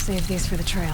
Save these for the trail.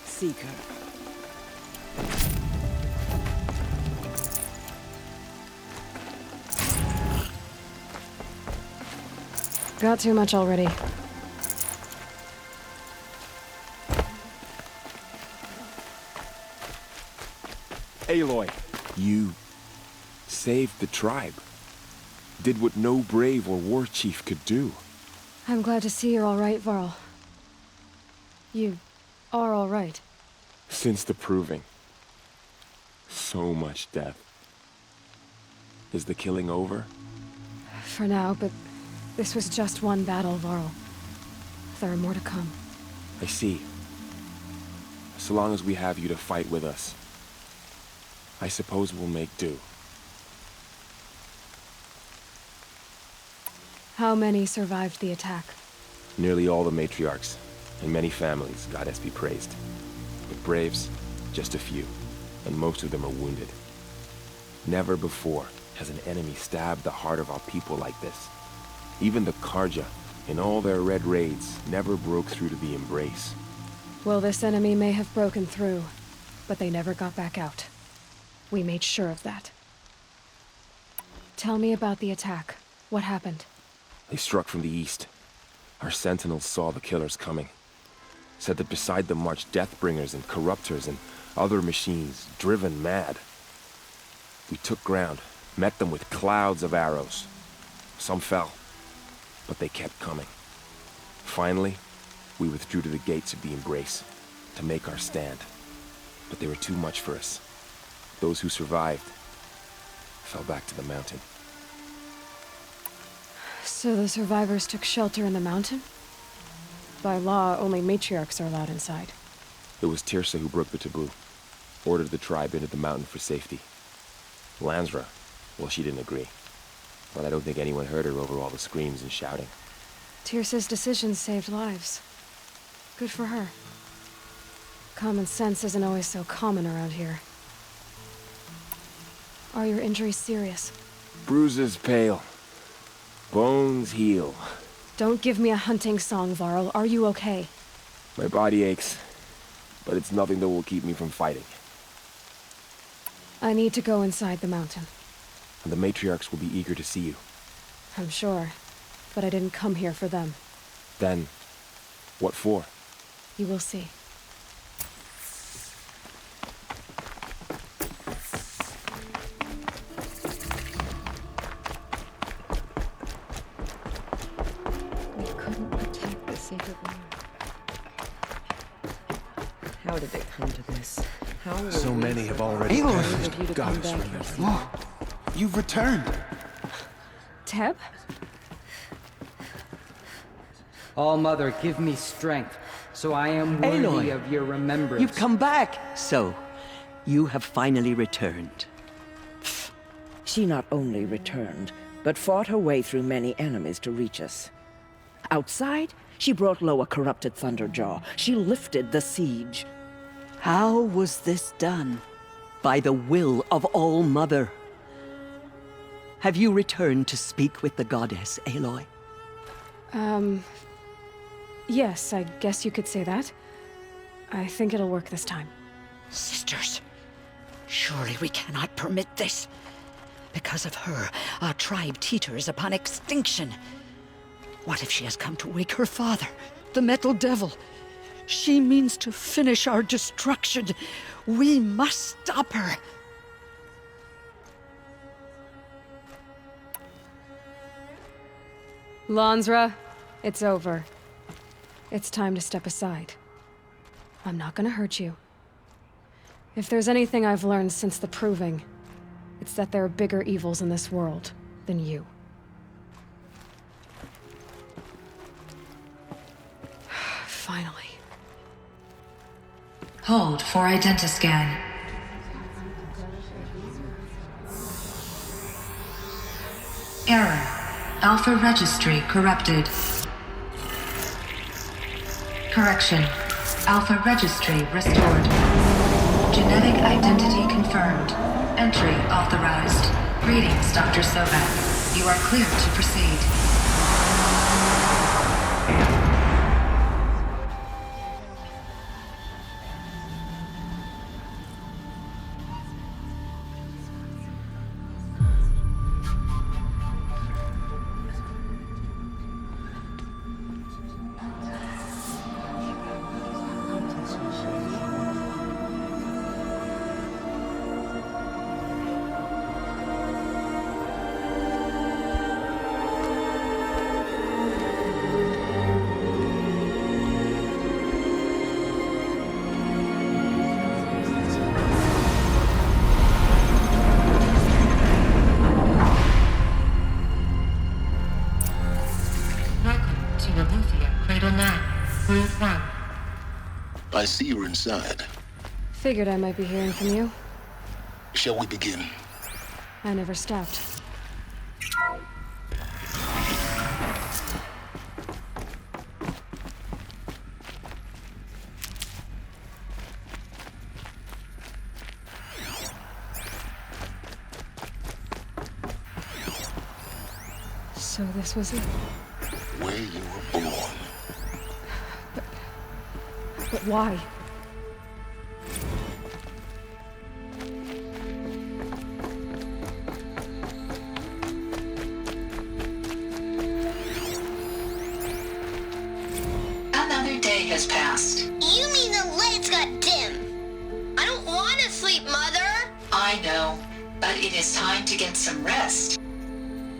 Seeker. Got too much already. Aloy, you saved the tribe. Did what no brave or war chief could do. I'm glad to see you're all right, Varl. You are all right. Since the proving. So much death. Is the killing over? For now, but this was just one battle, Varl. There are more to come. I see. So long as we have you to fight with us, I suppose we'll make do. How many survived the attack? Nearly all the matriarchs, and many families, goddess be praised. But braves, just a few, and most of them are wounded. Never before has an enemy stabbed the heart of our people like this. Even the Karja, in all their red raids, never broke through to the Embrace. Well, this enemy may have broken through, but they never got back out. We made sure of that. Tell me about the attack. What happened? They struck from the east. Our sentinels saw the killers coming. Said that beside them marched Deathbringers and Corruptors and other machines, driven mad. We took ground, met them with clouds of arrows. Some fell, but they kept coming. Finally, we withdrew to the gates of the Embrace. to make our stand. But they were too much for us. Those who survived fell back to the mountain. So the survivors took shelter in the mountain? By law, only matriarchs are allowed inside. It was Tirsa who broke the taboo, ordered the tribe into the mountain for safety. Lansra, well, she didn't agree. But I don't think anyone heard her over all the screams and shouting. Tirsa's decision saved lives. Good for her. Common sense isn't always so common around here. Are your injuries serious? Bruises pale. Bones heal. Don't give me a hunting song, Varl. Are you okay? My body aches, but it's nothing that will keep me from fighting. I need to go inside the mountain. And the matriarchs will be eager to see you. I'm sure, but I didn't come here for them. Then, what for? You will see. We couldn't protect the sacred land. How did it come to this? How will So we many have survive? already Aloy! For perished. you to God come has back remembered. here. Oh, you've returned. Teb? All-Mother, give me strength, so I am worthy Aloy, of your remembrance. You've come back! So, you have finally returned. She not only returned, but fought her way through many enemies to reach us. Outside, she brought low a corrupted Thunderjaw. She lifted the siege. How was this done? By the will of All-Mother. Have you returned to speak with the goddess, Aloy? Yes, I guess you could say that. I think it'll work this time. Sisters, surely we cannot permit this. Because of her, our tribe teeters upon extinction. What if she has come to wake her father, the Metal Devil? She means to finish our destruction. We must stop her. Lansra, it's over. It's time to step aside. I'm not gonna hurt you. If there's anything I've learned since the Proving, it's that there are bigger evils in this world than you. Finally. Hold for identiscan. Error. Alpha registry corrupted. Correction. Alpha registry restored. Genetic identity confirmed. Entry authorized. Greetings, Dr. Sobek. You are clear to proceed. I see you're inside. Figured I might be hearing from you. Shall we begin? I never stopped. So this was it. Where you were born. But why? Another day has passed. You mean the lights got dim? I don't want to sleep, Mother! I know, but it is time to get some rest.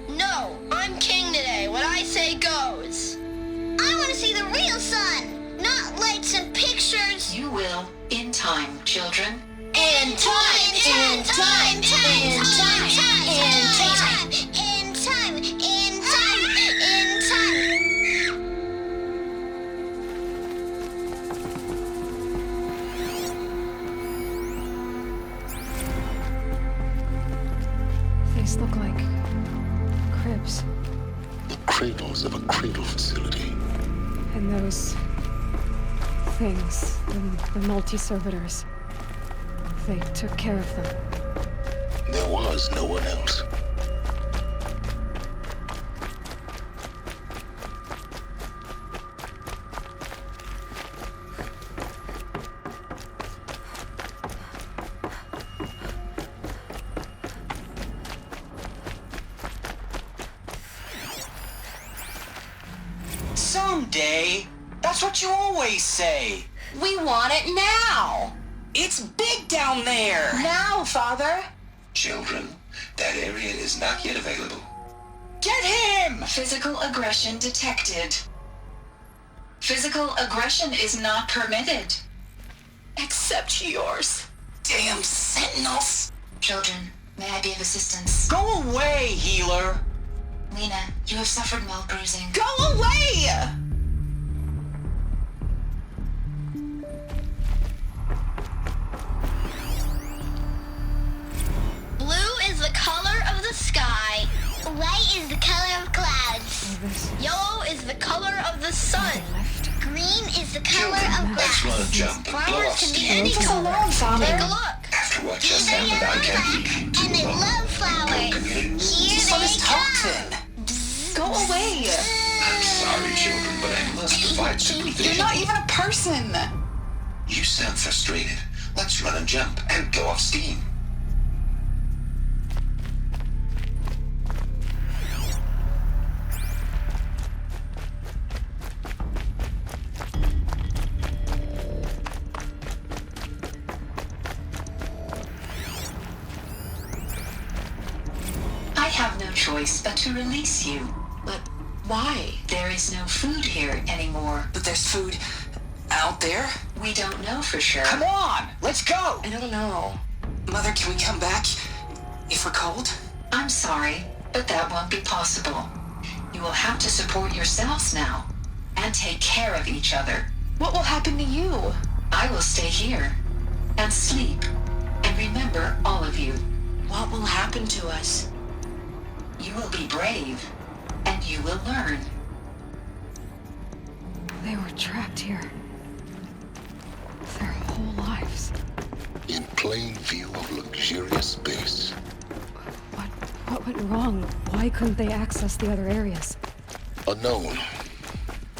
No, I'm king today. What I say goes. I want to see the real sun, not lights and pictures. You will. time, children. In time, in time, in time, in time, in time, in time, in time. These look like cribs. The cradles of a cradle facility. And those things, the multi-servitors, they took care of them. There was no one else. Someday. That's what you always say. We want it now. It's big down there. Now, Father. Children, that area is not yet available. Get him! Physical aggression detected. Physical aggression is not permitted. Except yours. Damn sentinels. Children, may I be of assistance? Go away, healer. Lena, you have suffered mild bruising. Go away! Blue is the color of the sky. White is the color of clouds. Yellow is the color of the sun. Green is the color of Let's grass. run and jump and blow Flowers off can be steam. any color. Take a look. After what just These are happened, I can't leave you and too they long. love flowers. Here This one they is come. toxin. Go away. I'm sorry, children, but I must provide supervision. You're not even a person. You sound frustrated. Let's run and jump and go off steam. I have no choice but to release you. But why? There is no food here anymore. But there's food out there? We don't know for sure. Come on, let's go. I don't know. Mother, can we come back if we're cold? I'm sorry, but that won't be possible. You will have to support yourselves now and take care of each other. What will happen to you? I will stay here and sleep and remember all of you. What will happen to us? You will be brave and you will learn. They were trapped here. Their whole lives. In plain view of luxurious space. What went wrong? Why couldn't they access the other areas? Unknown.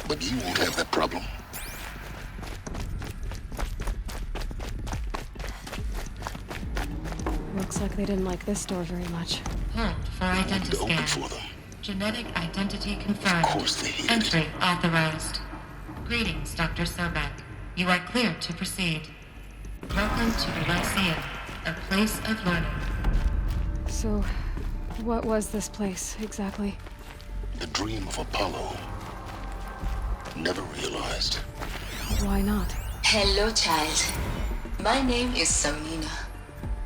But you won't have that problem. Looks like they didn't like this door very much. Hold for To identity open scan. for them. Genetic identity confirmed. Of course they hated Entry it. authorized. Greetings, Dr. Sobek. You are cleared to proceed. Welcome to the Lyceum, a place of learning. So, what was this place, exactly? The dream of Apollo. Never realized. Why not? Hello, child. My name is Samina.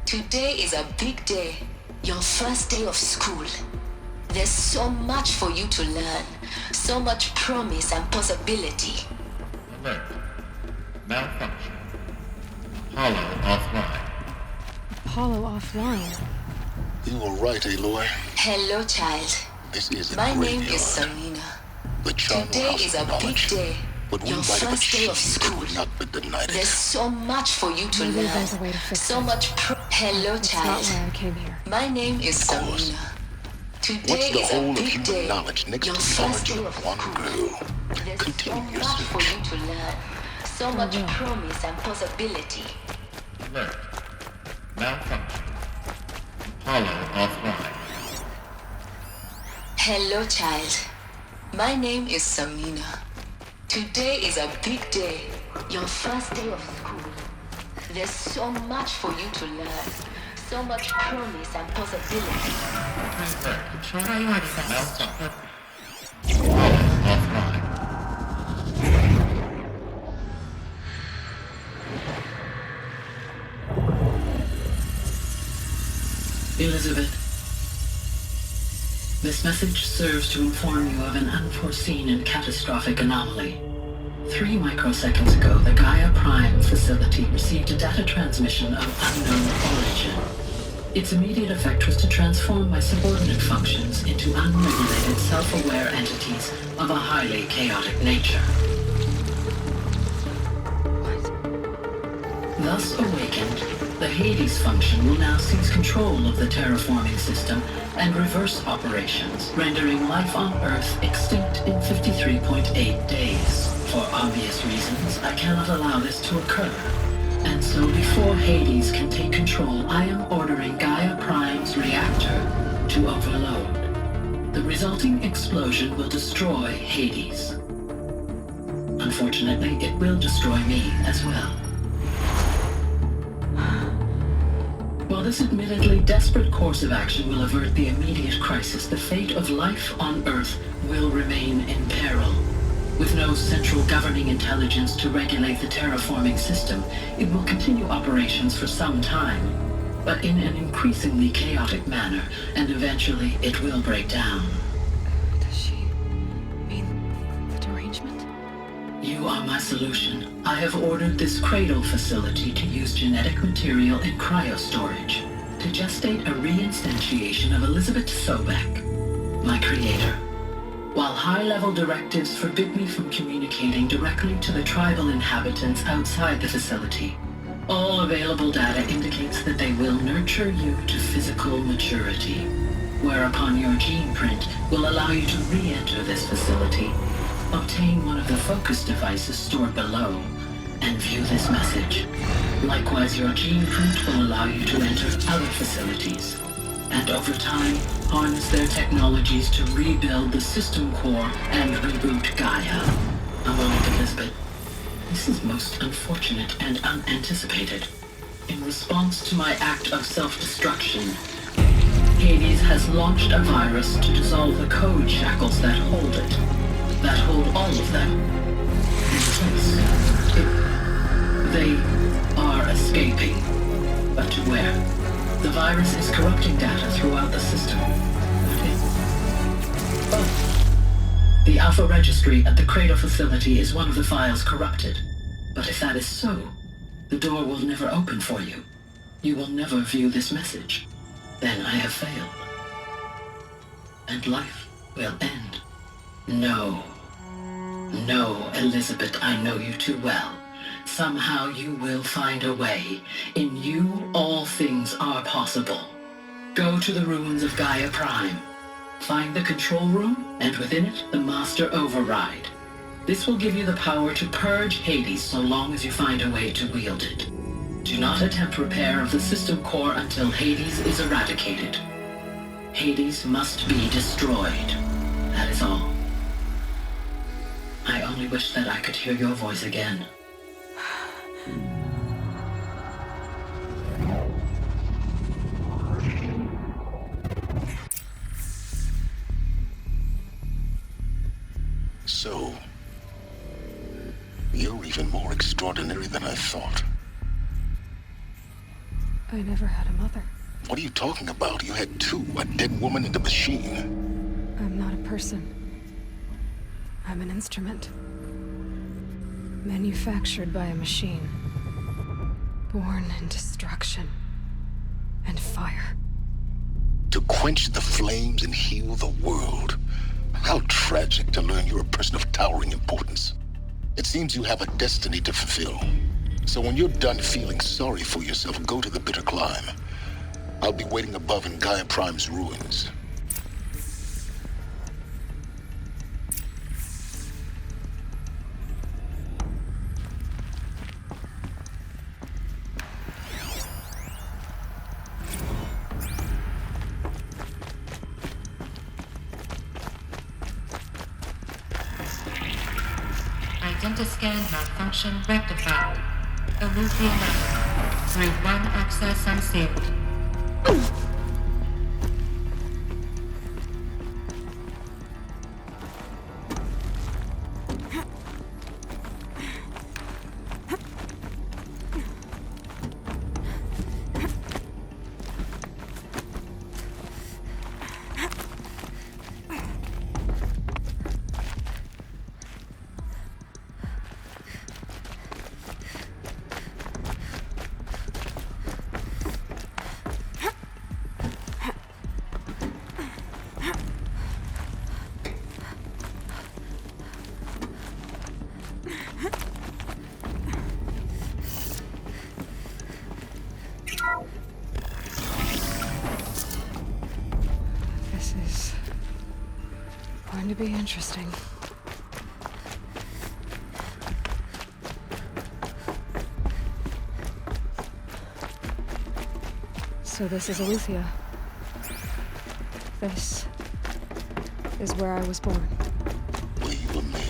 Today is a big day. Your first day of school. There's so much for you to learn. So much promise and possibility. Alert. Malfunction. Apollo offline. Apollo offline. You were right, Aloy. Hello, child. This is a My name graveyard. is Samina. The charnel Today house is of a big knowledge. day. But we Your might have first day of achieved and school. would not be denied There's it. so much for you to Maybe learn. there's a way to fix So it. much Hello, That's child. not why I came here. My name is course. Samina. What's Today the is whole a of big human day. knowledge next Your to the first knowledge day of of one school. girl? There's Continue so your much for search. you to learn. So much will. promise and possibility. Alert. Malfunction. Apollo offline. Hello, child. My name is Samina. Today is a big day. Your first day of school. There's so much for you to learn. So much promise and possibility. Alert. Priority malfunction. Apollo offline. 1 Elizabeth, this message serves to inform you of an unforeseen and catastrophic anomaly. 3 microseconds ago, the Gaia Prime facility received a data transmission of unknown origin. Its immediate effect was to transform my subordinate functions into unregulated, self-aware entities of a highly chaotic nature. Thus awakened, the Hades function will now seize control of the terraforming system and reverse operations, rendering life on Earth extinct in 53.8 days. For obvious reasons, I cannot allow this to occur. And so before Hades can take control, I am ordering Gaia Prime's reactor to overload. The resulting explosion will destroy Hades. Unfortunately, it will destroy me as well. While this admittedly desperate course of action will avert the immediate crisis, the fate of life on Earth will remain in peril. With no central governing intelligence to regulate the terraforming system, it will continue operations for some time, but in an increasingly chaotic manner, and eventually it will break down. Does she mean the derangement? You are my solution. I have ordered this cradle facility to use genetic material in cryostorage to gestate a reinstantiation of Elizabeth Sobek, my creator. While high-level directives forbid me from communicating directly to the tribal inhabitants outside the facility, all available data indicates that they will nurture you to physical maturity, whereupon your gene print will allow you to re-enter this facility, obtain one of the focus devices stored below, and view this message. Likewise, your gene print will allow you to enter other facilities, and over time, harness their technologies to rebuild the system core and reboot Gaia. A moment, Elizabeth. This is most unfortunate and unanticipated. In response to my act of self-destruction, Hades has launched a virus to dissolve the code shackles that hold it, that hold all of them in place. They are escaping, but to where? The virus is corrupting data throughout the system. The Alpha Registry at the Cradle facility is one of the files corrupted. But if that is so, the door will never open for you. You will never view this message. Then I have failed. And life will end. No. No, Elizabeth, I know you too well. Somehow you will find a way. In you, all things are possible. Go to the ruins of Gaia Prime. Find the control room, and within it, the Master Override. This will give you the power to purge Hades so long as you find a way to wield it. Do not attempt repair of the system core until Hades is eradicated. Hades must be destroyed. That is all. I only wish that I could hear your voice again. So, you're even more extraordinary than I thought. I never had a mother. What are you talking about? You had 2, a dead woman and a machine. I'm not a person. I'm an instrument. Manufactured by a machine. Born in destruction and fire. To quench the flames and heal the world. How tragic to learn you're a person of towering importance. It seems you have a destiny to fulfill. So when you're done feeling sorry for yourself, go to the bitter climb. I'll be waiting above in Gaia Prime's ruins. Identiscan malfunction rectified. Remove the alert. Route 1 access unsealed. be interesting. So this is Aletheia. This is where I was born. Where you were made.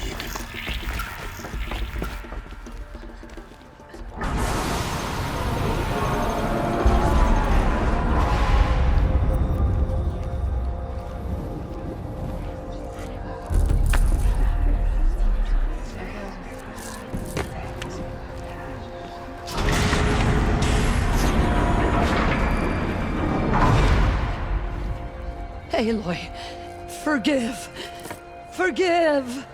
Aloy, forgive! Forgive!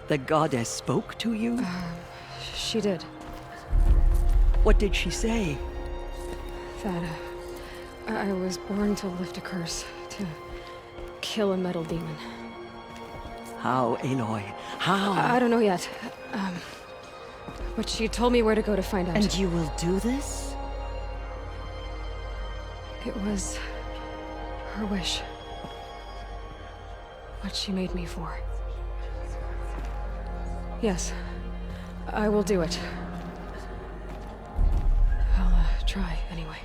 The goddess spoke to you? She did. What did she say? That, I was born to lift a curse, to kill a metal demon. How, Aloy? How? I don't know yet. But she told me where to go to find out. And you will do this? It was her wish. What she made me for. Yes, I will do it. I'll try anyway.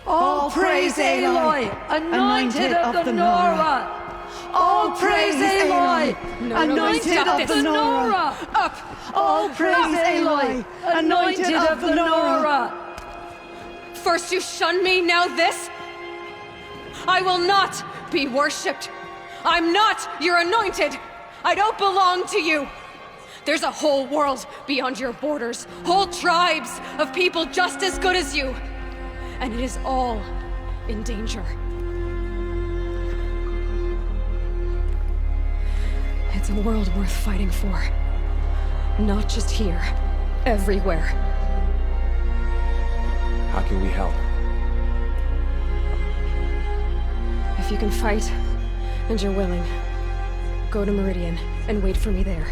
All praise Aloy, anointed of the Nora! All praise Aloy, anointed of the Nora! Up! All praise Aloy, anointed of the Nora! First you shun me, now this? I will not be worshipped. I'm not your anointed. I don't belong to you. There's a whole world beyond your borders, whole tribes of people just as good as you. And it is all in danger. It's a world worth fighting for. Not just here, everywhere. How can we help? If you can fight, and you're willing, go to Meridian and wait for me there.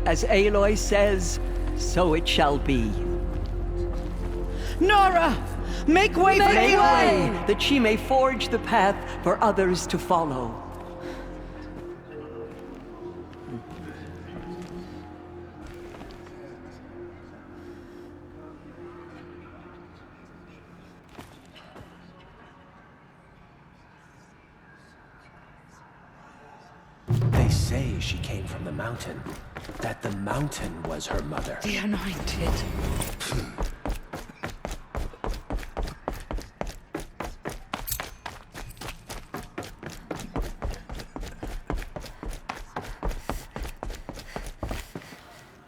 As Aloy says, so it shall be. Nora! Make way for Make Aloy! way, that she may forge the path for others to follow. They say she came from the mountain. That the mountain was her mother. The anointed.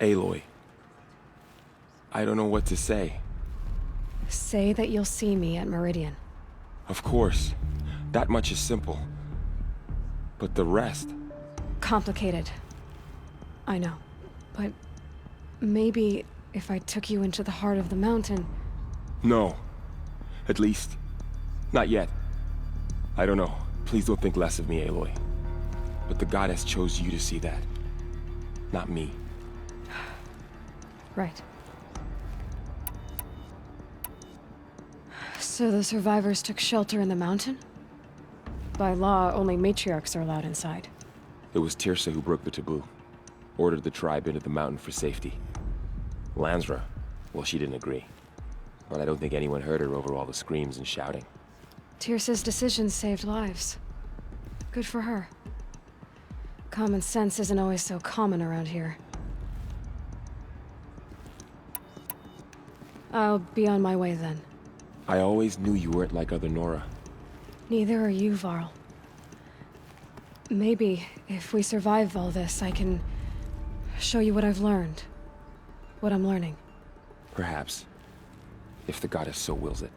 Aloy. I don't know what to say. Say that you'll see me at Meridian. Of course. That much is simple. But the rest... Complicated. I know. But maybe if I took you into the heart of the mountain... No. At least, not yet. I don't know. Please don't think less of me, Aloy. But the goddess chose you to see that. Not me. Right. So the survivors took shelter in the mountain? By law, only matriarchs are allowed inside. It was Tirsa who broke the taboo. Ordered the tribe into the mountain for safety. Lansra, well, she didn't agree. But I don't think anyone heard her over all the screams and shouting. Tirsa's decision saved lives. Good for her. Common sense isn't always so common around here. I'll be on my way then. I always knew you weren't like other Nora. Neither are you, Varl. Maybe, if we survive all this, I can show you what I've learned. What I'm learning. Perhaps. If the goddess so wills it.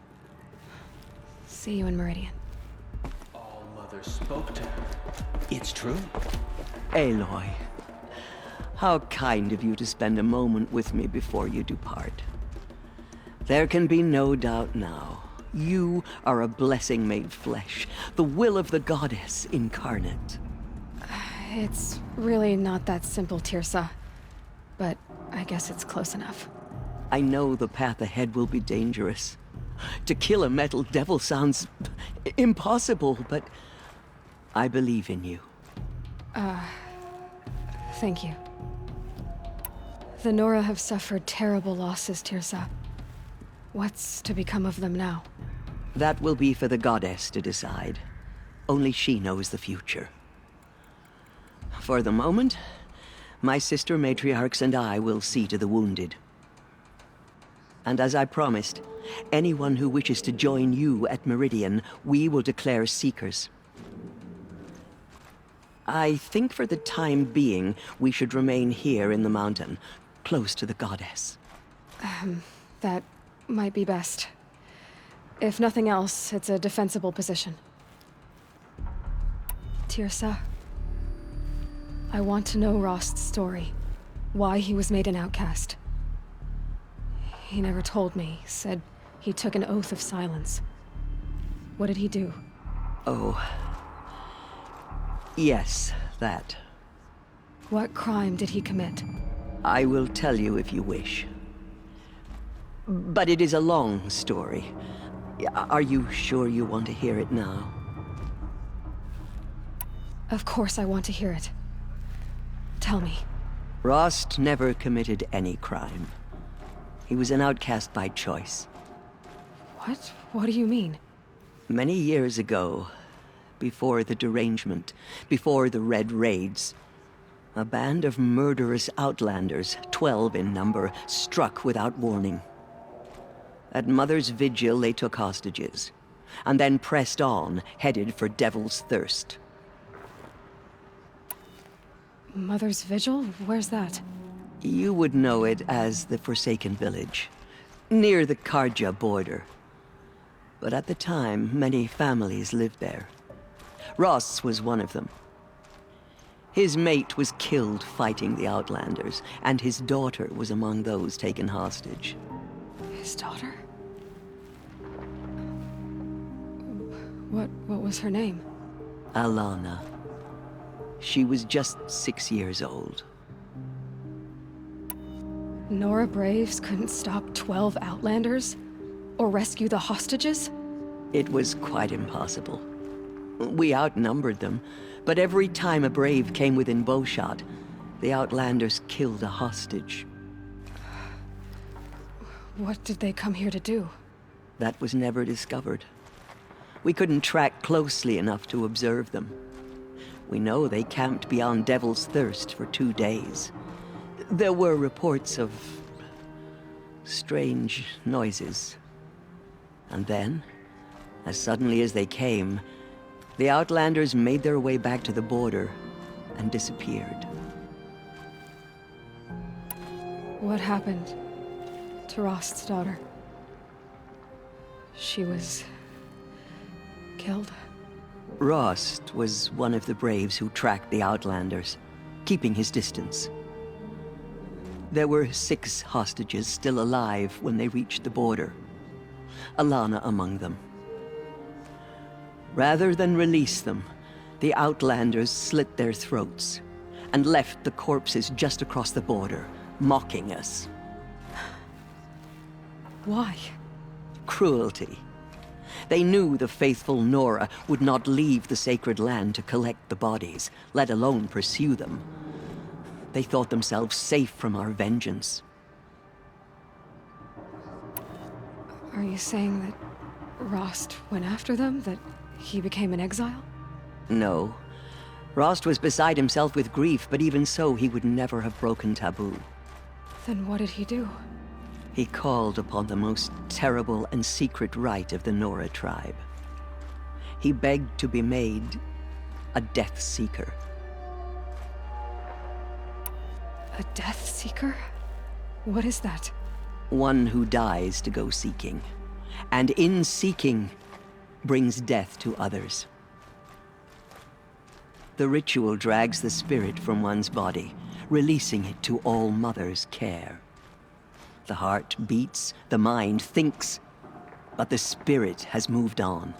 See you in Meridian. All Mother spoke to her. It's true. Aloy, how kind of you to spend a moment with me before you depart. There can be no doubt now. You are a blessing made flesh, the will of the goddess incarnate. It's really not that simple, Tirsa. But I guess it's close enough. I know the path ahead will be dangerous. To kill a metal devil sounds impossible, but I believe in you. Thank you. The Nora have suffered terrible losses, Tirsa. What's to become of them now? That will be for the goddess to decide. Only she knows the future. For the moment, my sister matriarchs and I will see to the wounded. And as I promised, anyone who wishes to join you at Meridian, we will declare seekers. I think for the time being, we should remain here in the mountain, close to the goddess. That might be best. If nothing else, it's a defensible position. Tirsa, I want to know Rost's story. Why he was made an outcast. He never told me. Said he took an oath of silence. What did he do? Oh. Yes, that. What crime did he commit? I will tell you if you wish. But it is a long story. Are you sure you want to hear it now? Of course I want to hear it. Tell me. Rost never committed any crime. He was an outcast by choice. What? What do you mean? Many years ago, before the derangement, before the Red Raids, a band of murderous outlanders, 12 in number, struck without warning. At Mother's Vigil, they took hostages, and then pressed on, headed for Devil's Thirst. Mother's Vigil? Where's that? You would know it as the Forsaken Village, near the Karja border. But at the time, many families lived there. Ross was one of them. His mate was killed fighting the Outlanders, and his daughter was among those taken hostage. His daughter? What was her name? Alana. She was just 6 years old. Nora Braves couldn't stop 12 Outlanders? Or rescue the hostages? It was quite impossible. We outnumbered them, but every time a Brave came within bowshot, the Outlanders killed a hostage. What did they come here to do? That was never discovered. We couldn't track closely enough to observe them. We know they camped beyond Devil's Thirst for 2 days. There were reports of strange noises. And then, as suddenly as they came, the Outlanders made their way back to the border and disappeared. What happened to Rost's daughter? She was killed? Rost was one of the Braves who tracked the Outlanders, keeping his distance. There were 6 hostages still alive when they reached the border. Alana among them. Rather than release them, the Outlanders slit their throats and left the corpses just across the border, mocking us. Why? Cruelty. They knew the faithful Nora would not leave the sacred land to collect the bodies, let alone pursue them. They thought themselves safe from our vengeance. Are you saying that Rost went after them? That he became an exile? No. Rost was beside himself with grief, but even so, he would never have broken taboo. Then what did he do? He called upon the most terrible and secret rite of the Nora tribe. He begged to be made a Death Seeker. A Death Seeker? What is that? One who dies to go seeking, and in seeking, brings death to others. The ritual drags the spirit from one's body, releasing it to All Mother's care. The heart beats, the mind thinks, but the spirit has moved on.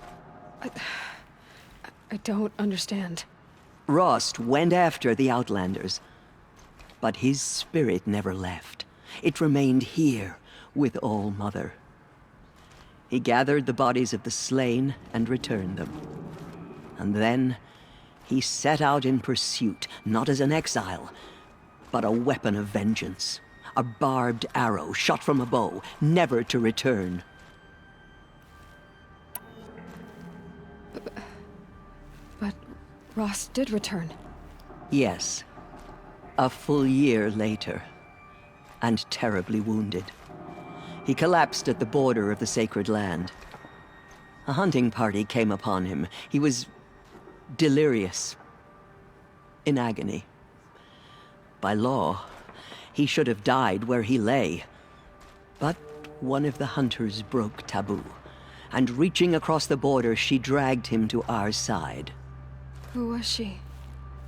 I don't understand. Rost went after the Outlanders, but his spirit never left. It remained here with All Mother. He gathered the bodies of the slain and returned them. And then He set out in pursuit, not as an exile, but a weapon of vengeance. A barbed arrow shot from a bow, never to return. But Ross did return. Yes. A full year later. And terribly wounded. He collapsed at the border of the sacred land. A hunting party came upon him. He was delirious. In agony. By law, he should have died where he lay. But one of the hunters broke taboo, and reaching across the border, she dragged him to our side. Who was she?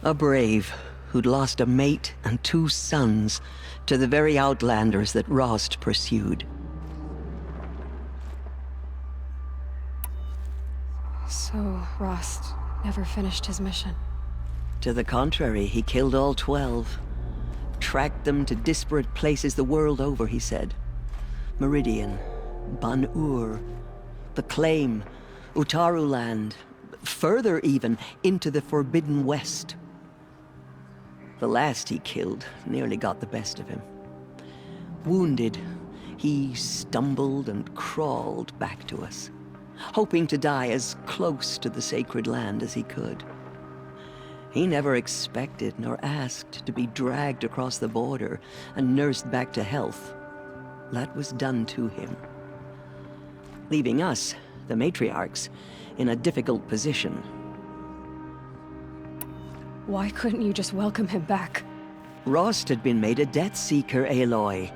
A brave who'd lost a mate and 2 sons to the very outlanders that Rost pursued. So Rost never finished his mission. To the contrary, he killed all 12. Tracked them to disparate places the world over, he said. Meridian, Ban-Ur, the Claim, Utaru Land, further even, into the Forbidden West. The last he killed nearly got the best of him. Wounded, he stumbled and crawled back to us, hoping to die as close to the sacred land as he could. He never expected nor asked to be dragged across the border and nursed back to health. That was done to him. Leaving us, the matriarchs, in a difficult position. Why couldn't you just welcome him back? Rost had been made a Death Seeker, Aloy.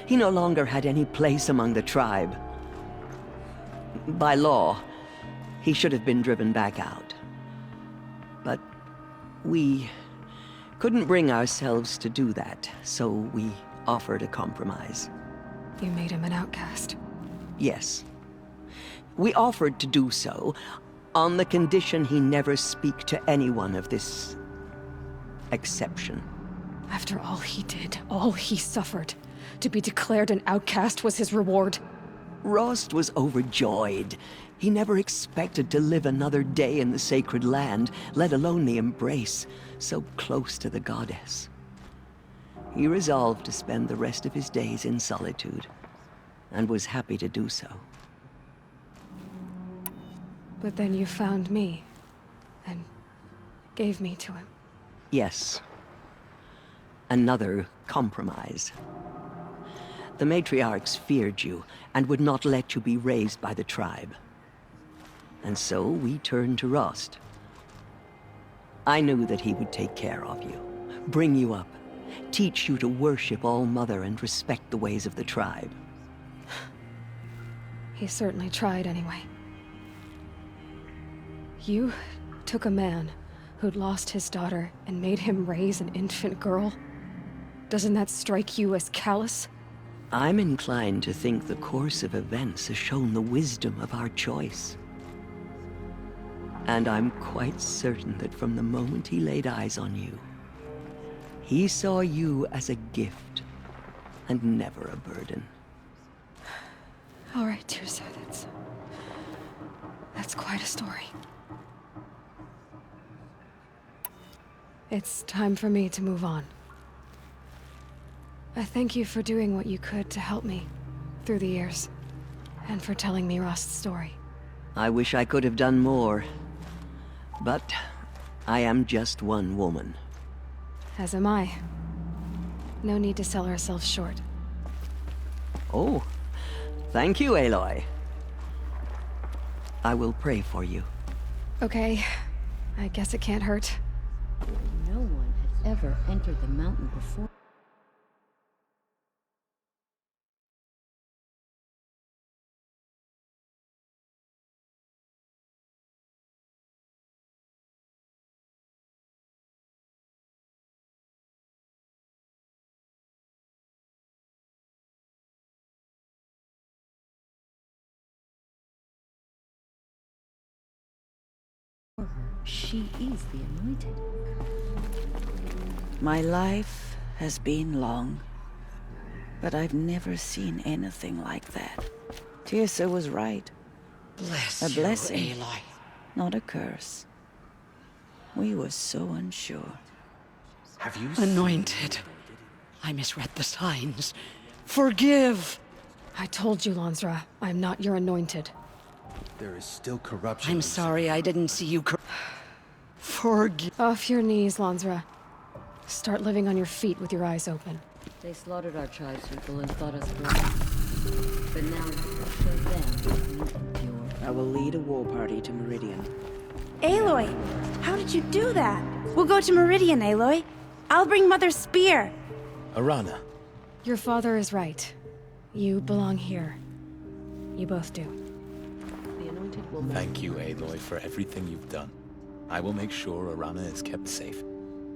He no longer had any place among the tribe. By law, he should have been driven back out. But we couldn't bring ourselves to do that, so we offered a compromise. You made him an outcast. Yes. We offered to do so on the condition he never speak to anyone of this exception. After all he did, all he suffered, to be declared an outcast was his reward. Rost was overjoyed. He never expected to live another day in the sacred land, let alone the embrace, so close to the goddess. He resolved to spend the rest of his days in solitude, and was happy to do so. But then you found me, and gave me to him. Yes. Another compromise. The matriarchs feared you, and would not let you be raised by the tribe. And so we turned to Rost. I knew that he would take care of you, bring you up, teach you to worship All-Mother and respect the ways of the tribe. He certainly tried anyway. You took a man who'd lost his daughter and made him raise an infant girl? Doesn't that strike you as callous? I'm inclined to think the course of events has shown the wisdom of our choice. And I'm quite certain that from the moment he laid eyes on you, he saw you as a gift, and never a burden. All right, Tirsa, that's quite a story. It's time for me to move on. I thank you for doing what you could to help me through the years, and for telling me Rost's story. I wish I could have done more, but I am just one woman. As am I. No need to sell ourselves short. Oh, thank you, Aloy. I will pray for you. Okay, I guess it can't hurt. No one has ever entered the mountain before. She is the anointed. My life has been long, but I've never seen anything like that. Tirsa was right. Bless A blessing, you, Aloy. not a curse. We were so unsure. Have you Anointed. I misread the signs. Forgive! I told you, Lansra, I'm not your anointed. There is still corruption. I'm sorry I didn't see you Forgive. Off your knees, Lansra. Start living on your feet with your eyes open. They slaughtered our tribespeople and thought us broken. But now, show them you are pure. I will lead a war party to Meridian. Aloy, how did you do that? We'll go to Meridian, Aloy. I'll bring Mother's spear. Arana. Your father is right. You belong here. You both do. The Anointed will Thank you, Aloy, for everything you've done. I will make sure Arana is kept safe.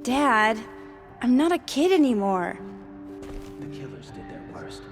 Dad, I'm not a kid anymore. The killers did their worst.